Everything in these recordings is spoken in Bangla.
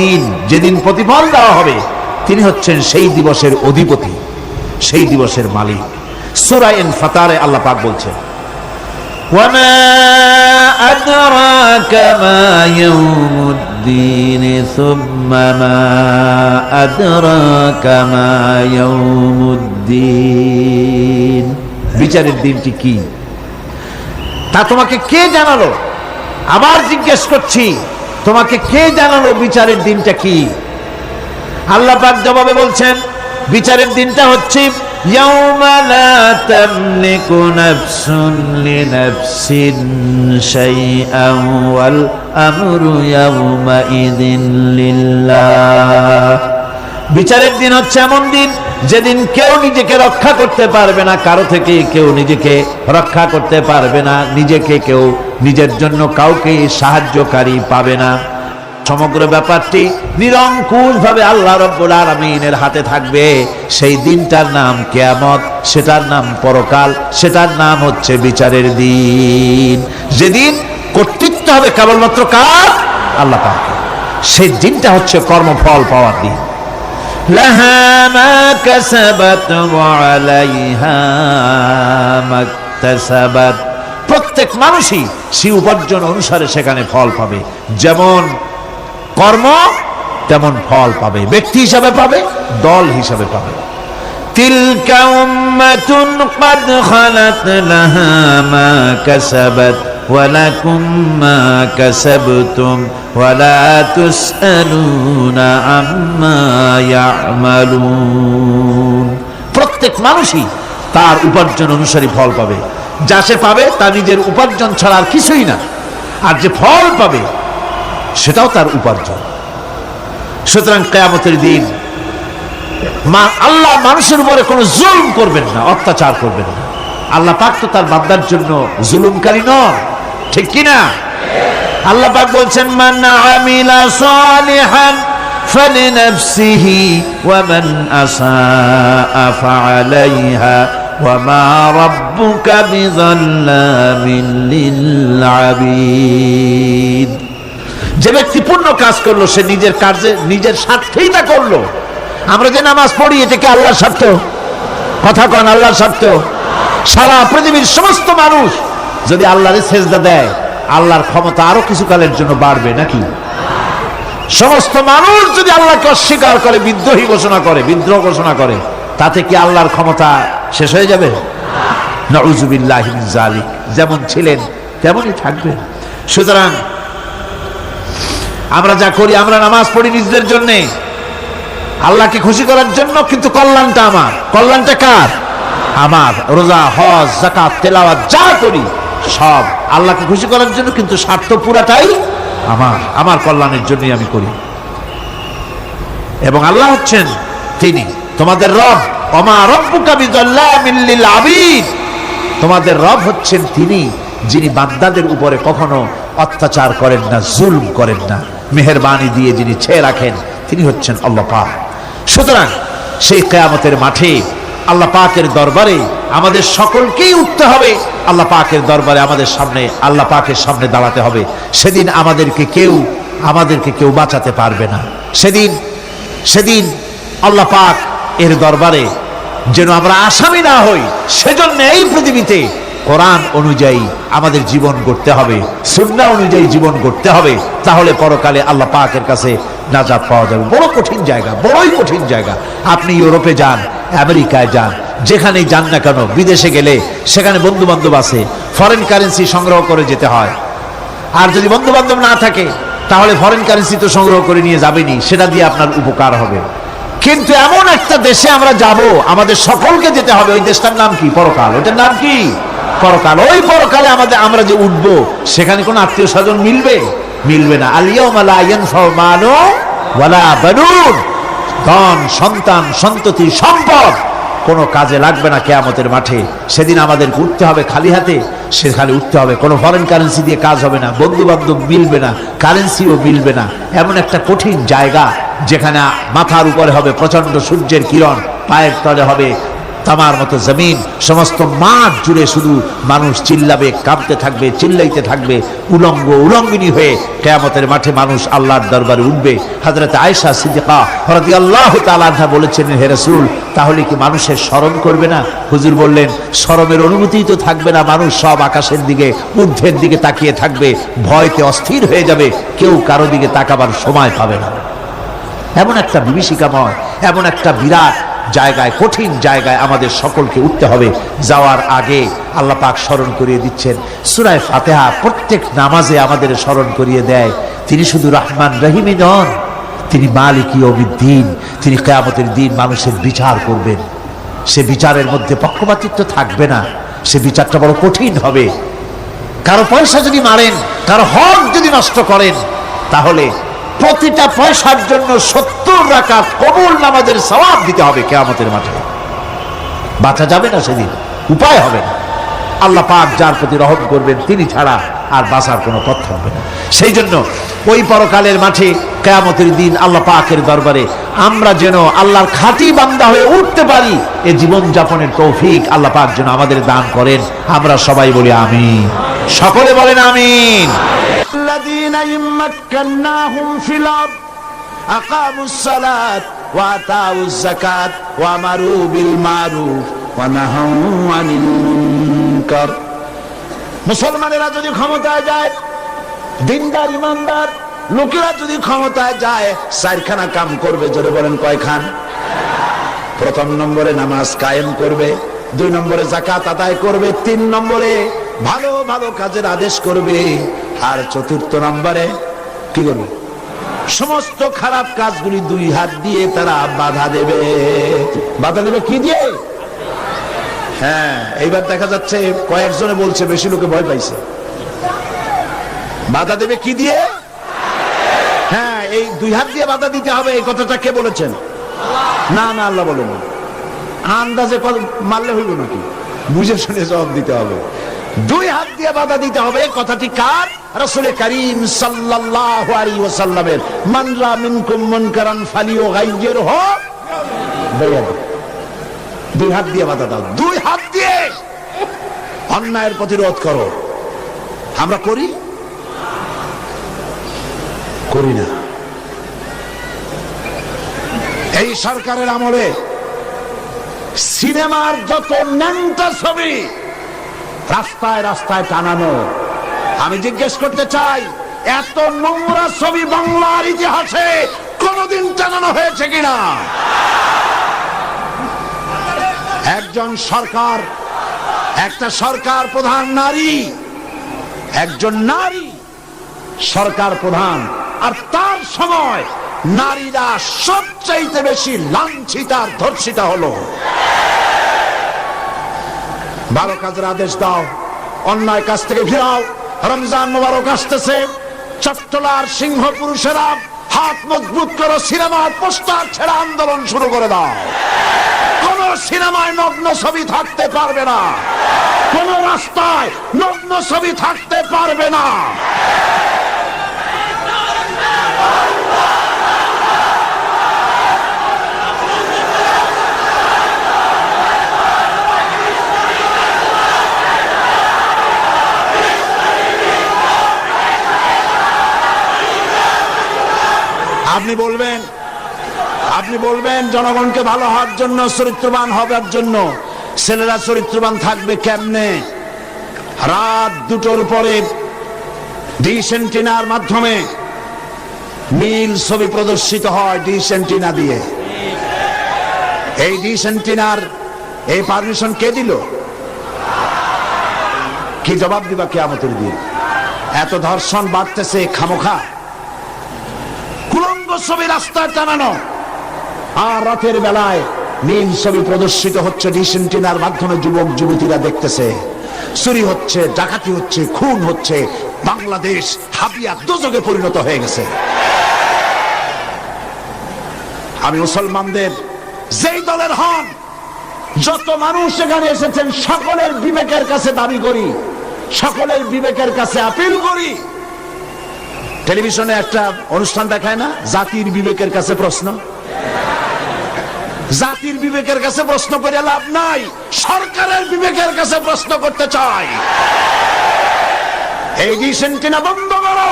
দিন, যেদিন প্রতিফল দেওয়া হবে, তিনি হচ্ছেন সেই দিবসের অধিপতি, সেই দিবসের মালিক। সূরা ইনফিতারে আল্লাহ পাক বলছেন, وما أدراك ما يوم الدين ثم ما أدراك ما يوم الدين। বিচারের দিনটি কি তা তোমাকে কে জানালো? আবার জিজ্ঞেস করছি, তোমাকে কে জানালো বিচারের দিনটা কি? আল্লাহ পাক জবাবে বলছেন, বিচারের দিনটা হচ্ছে ইয়াউমা লা তামলিকু নাফসুন লিনাফসিন শাইআন ওয়াল আমরু ইয়াউমা ইযিন লিল্লাহ। বিচারের দিন হচ্ছে এমন দিন যেদিন কেউ নিজেকে রক্ষা করতে পারবে না, কারো থেকে কেউ নিজেকে রক্ষা করতে পারবে না, নিজেকে কেউ নিজের জন্য কাউকে সাহায্যকারী পাবে না। সমগ্র ব্যাপারটি নিরঙ্কুশভাবে আল্লাহ রাব্বুল আলামিনের হাতে থাকবে। সেই দিনটার নাম কিয়ামত, সেটার নাম পরকাল, সেটার নাম হচ্ছে বিচারের দিন। যেদিন কর্তৃত্ব হবে কেবলমাত্র কার? আল্লাহ পাকের। সেই দিনটা হচ্ছে কর্মফল পাওয়ার দিন। লাহা মা কাসাবাত ওয়া আলাইহা মাকতাসাবাত। প্রত্যেক মানুষই সে উপার্জন অনুসারে সেখানে ফল পাবে। যেমন কর্ম তেমন ফল পাবে, ব্যক্তি হিসাবে পাবে, দল হিসাবে পাবে। তিলকা উম্মাতুন ক্বাদ খালাত লাহা মা কাসাবাত ওয়া লাকুম মা কাসাবতুম ওয়া লা তুসআলুনা আম্মা ইয়ামালুন। প্রত্যেক মানুষই তার উপার্জন অনুসারী ফল পাবে। যা সে পাবে তা নিজের উপার্জন ছাড়া আর কিছুই না, আর যে ফল পাবে সেটাও তার উপার্জন। সুতরাং কিয়ামতের দিন আল্লাহ মানুষের উপরে কোনো জুলুম করবেন না, অত্যাচার করবেন না। আল্লাহ পাক তো তার বান্দার জন্য জুলুমকারী নন, ঠিক কি না? আল্লাহ পাক বলছেন, মান আমিলা সালিহান ফালিনাফসিহি ওয়া মান আসাআ ফাআলাইহা ওয়া মা রাব্বুকা বিযাল্লামিন লিল আবিদ। যে ব্যক্তি পূর্ণ কাজ করলো সে নিজের কাজে নিজের স্বার্থেই তা করলো। আমরা যে নামাজ পড়ি এটা কি আল্লাহর স্বার্থ? কথা কন, আল্লাহর স্বার্থ? সারা পৃথিবীর সমস্ত মানুষ যদি আল্লাহরে সেজদা দেয়, আল্লাহর ক্ষমতা আরো কিছু কালের জন্য বাড়বে নাকি? সমস্ত মানুষ যদি আল্লাহকে অস্বীকার করে, বিদ্রোহী ঘোষণা করে, বিদ্রোহ ঘোষণা করে, তাতে কি আল্লাহর ক্ষমতা শেষ হয়ে যাবে? নাউযুবিল্লাহি মিন যালিক। যেমন ছিলেন তেমনই থাকবেন। সুতরাং আমরা যা করি, আমরা নামাজ পড়ি নিজেদের জন্যে, আল্লাহকে খুশি করার জন্য, কিন্তু কল্যাণটা আমার। কল্যাণটা কার? আমার। রোজা, হজ, যাকাত, তেলাওয়াত যা করি সব আল্লাহকে খুশি করার জন্য, কিন্তু স্বার্থ পুরাটাই আমার, আমার কল্যাণের জন্যই আমি করি। এবং আল্লাহ হচ্ছেন তিনি তোমাদের রব। ওমা রাব্বুকা বিযাল্লামিন লিল আবিদ। তোমাদের রব হচ্ছেন তিনি যিনি বান্দাদের উপরে কখনো অত্যাচার করেন না, জুলুম করেন না, মেহেরবানি দিয়ে যিনি ছেয়ে রাখেন, তিনি হচ্ছেন আল্লাহ পাক। সুতরাং সেই কিয়ামতের মাঠে আল্লাহ পাকের দরবারে আমাদের সকলকেই উঠতে হবে। আল্লাহ পাকের দরবারে আমাদের সামনে, আল্লাহ পাকের সামনে দাঁড়াতে হবে। সেদিন আমাদেরকে কেউ বাঁচাতে পারবে না। সেদিন আল্লাহ পাক এর দরবারে যেন আমরা আসামি না হই, সেজন্য এই পৃথিবীতে কোরআন অনুযায়ী আমাদের জীবন গড়তে হবে, সুন্নাহ অনুযায়ী জীবন গড়তে হবে। তাহলে পরকালে আল্লাহ পাকের কাছে নাজাত পাওয়া যাবে। বড় কঠিন জায়গা, বড়ই কঠিন জায়গা। আপনি ইউরোপে যান, আমেরিকায় যান, যেখানেই যান না কেন, বিদেশে গেলে সেখানে বন্ধু বান্ধব আছে, ফরেন কারেন্সি সংগ্রহ করে যেতে হয়। আর যদি বন্ধু বান্ধব না থাকে তাহলে ফরেন কারেন্সি তো সংগ্রহ করে নিয়ে যাবেনি, সেটা দিয়ে আপনার উপকার হবে। কিন্তু এমন একটা দেশে আমরা যাব, আমাদের সকলকে যেতে হবে। ওই দেশটার নাম কি? পরকাল। ওইটার নাম কি? পরকাল। ওই পরকালে আমরা যে উঠবো, সেখানে কোনো আত্মীয় স্বজন মিলবে না। আল ইয়াউমা লা ইয়ানফাউ মালু ওয়ালা বানুন। ধন, সন্তান, সন্ততি, সম্পদ কোনো কাজে লাগবে না কিয়ামতের মাঠে। সেদিন আমাদেরকে উঠতে হবে খালি হাতে। সেখানে উঠতে হবে, কোনো ফরেন কারেন্সি দিয়ে কাজ হবে না, বন্ধু বান্ধব মিলবে না, কারেন্সিও মিলবে না। এমন একটা কঠিন জায়গা যেখানে মাথার উপরে হবে প্রচন্ড সূর্যের কিরণ, পায়ের তলে হবে তামার মতো জমিন, সমস্ত মাঠ জুড়ে শুধু মানুষ চিল্লাবে, কাঁপতে থাকবে, চিল্লাইতে থাকবে, উলঙ্গ উলঙ্গিনী হয়ে কিয়ামতের মাঠে মানুষ আল্লাহর দরবারে উঠবে। হযরত আয়েশা সিদ্দিকা রাদিয়াল্লাহু তাআলা আনহা বলেছেন, হে রাসূল, তাহলে কি মানুষের শরম করবে না? হুজুর বললেন, শরমের অনুমতিই তো থাকবে না। মানুষ সব আকাশের দিকে, ঊর্ধ্বের দিকে তাকিয়ে থাকবে, ভয়তে অস্থির হয়ে যাবে, কেউ কারো দিকে তাকাবার সময় পাবে না। এমন একটা বিভীষিকাময়, এমন একটা বিরাট জায়গায়, কঠিন জায়গায় আমাদের সকলকে উঠতে হবে। যাওয়ার আগে আল্লাহ পাক স্মরণ করিয়ে দিচ্ছেন, সূরা ফাতিহা প্রত্যেক নামাজে আমাদের স্মরণ করিয়ে দেয়, তিনি শুধু রহমান রহিমই নন, তিনি মালিক ইয়াউমিদ্দিন। তিনি কিয়ামতের দিন মানুষের বিচার করবেন। সে বিচারের মধ্যে পক্ষপাতিত্ব থাকবে না। সে বিচারটা বড় কঠিন হবে। কারো পয়সা যদি মারেন, কারো হক যদি নষ্ট করেন, তাহলে প্রতিটা পয়সার জন্য 70 রাকাত কবুল নামাজের সওয়াব দিতে হবে কিয়ামতের মাঠে। বাঁচা যাবে না সেদিন, উপায় হবে না। আল্লাহ পাক যার প্রতি রহম করবেন তিনি ছাড়া আর বাঁচার কোনো পথ থাকবে না। সেই জন্য ওই পরকালের মাঠে কিয়ামতের দিন আল্লাহ পাকের দরবারে আমরা যেন আল্লাহর খাঁটি বান্দা হয়ে উঠতে পারি, এই জীবন যাপনের তৌফিক আল্লাহ পাক যেন আমাদের দান করেন। আমরা সবাই বলি আমিন, সকলে বলেন আমিন। الذين إن مكناهم في الأرض أقاموا الصلاة وآتوا الزكاة وأمروا بالمعروف ونهوا عن المنكر। মুসলমানেরা যদি ক্ষমতায় যায়, দিনদার ইমানদার লোকেরা যদি ক্ষমতায় যায়, চারখানা কাম করবে। জোরে বলেন কয়খান? প্রথম নম্বরে নামাজ কায়েম করবে, 2 নম্বরে যাকাত আদায় করবে, 3 নম্বরে ভালো ভালো কাজের আদেশ করবে, আর 4র্থ নম্বরে কি করবে? সমস্ত খারাপ কাজগুলি 2 হাত দিয়ে তারা বাধা দেবে। বাধা দেবে কি দিয়ে? হ্যাঁ, এইবার দেখা যাচ্ছে কয়েকজনে বলছে, বেশি লোকে ভয় পাইছে। বাধা দেবে কি দিয়ে? হ্যাঁ, এই 2 হাত দিয়ে বাধা দিতে হবে। এই কথাটা কে বলেছেন? না না, আল্লাহ বলেন। আন্দাজে মারলে হইল নাকি? বুঝে শুনে জবাব দিতে হবে। 2 হাত দিয়ে বাধা দিতে হবে। কথাটি কার? রাসূল করিম সাল্লাল্লাহু আলাইহি ওয়াসাল্লামের। মান রা মিনকুম মুনকারান ফালিয়ুগাইয়িরহু বিয়াদিহি। 2 হাত দিয়ে বাধা দাও, 2 হাত দিয়ে অন্যায়ের প্রতিরোধ করো। আমরা করি না। এই সরকারের আমলে সিনেমার যত ন্যাংটা ছবি রাস্তায় রাস্তায় টানানো, আমি জিজ্ঞেস করতে চাই, এত নোংরা ছবি বাংলার ইতিহাসে কোনদিন টানানো হয়েছে কিনা? একজন সরকার, একটা সরকার প্রধান নারী, একজন নারী সরকার প্রধান, আর তার সময় নারীরা সবচাইতে বেশি লাঞ্ছিত আর ধর্ষিতা হলো। ভালো কাজের আদেশ দাও, অন্যায় কাজ থেকে ফিরাও। রমজান মোবারক আসতেছে, চট্টলার সিংহ পুরুষেরা হাত মজবুত করো, সিনেমার পোস্টার ছেড়ে আন্দোলন শুরু করে দাও। কোন সিনেমায় নগ্ন ছবি থাকতে পারবে না, কোন রাস্তায় নগ্ন ছবি থাকতে পারবে না। আপনি বলবেন জনগণকে ভালো হওয়ার জন্য, চরিত্রবান হবার জন্য। ছেলেরা চরিত্রবান থাকবে কেমনে? রাত 2টোর পরে ডিশ এন্টিনার মাধ্যমে নীল ছবি প্রদর্শিত হয়, ডিশ এন্টিনা দিয়ে। এই ডিশ এন্টিনার এই পারমিশন কে দিল? কি জবাব দিবা কিয়ামতের দিন? এত ধর্ষণ বাড়তেছে খামোখা, কুলঙ্গ ছবি রাস্তায় টানানো, আর রাতের বেলায় নীল ছবি প্রদর্শিত হচ্ছে ডিশ এন্টিনার মাধ্যমে। যুবক যুবতীরা দেখতেছে, চুরি হচ্ছে, ডাকাতি হচ্ছে, খুন হচ্ছে। বাংলাদেশ হাবিয়া দোজখে পরিণত হয়ে গেছে। আমি মুসলমানদের যেই দলের হন, যত মানুষ এখানে এসেছেন, সকলের বিবেকের কাছে দাবি করি, সকলের বিবেকের কাছে আপিল করি। টেলিভিশনে একটা অনুষ্ঠান দেখায় না, জাতির বিবেকের কাছে প্রশ্ন? জাতির বিবেকের কাছে প্রশ্ন করে লাভ নাই, সরকারের বিবেকের কাছে প্রশ্ন করতে চাই। এই ডিসেন্টিনা বন্ধ করো,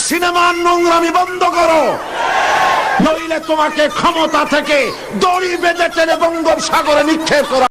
সিনেমার নোংরামি বন্ধ করো, নইলে তোমাকে ক্ষমতা থেকে দড়ি বেঁধে টেনে বঙ্গোপসাগরে নিক্ষেপ করা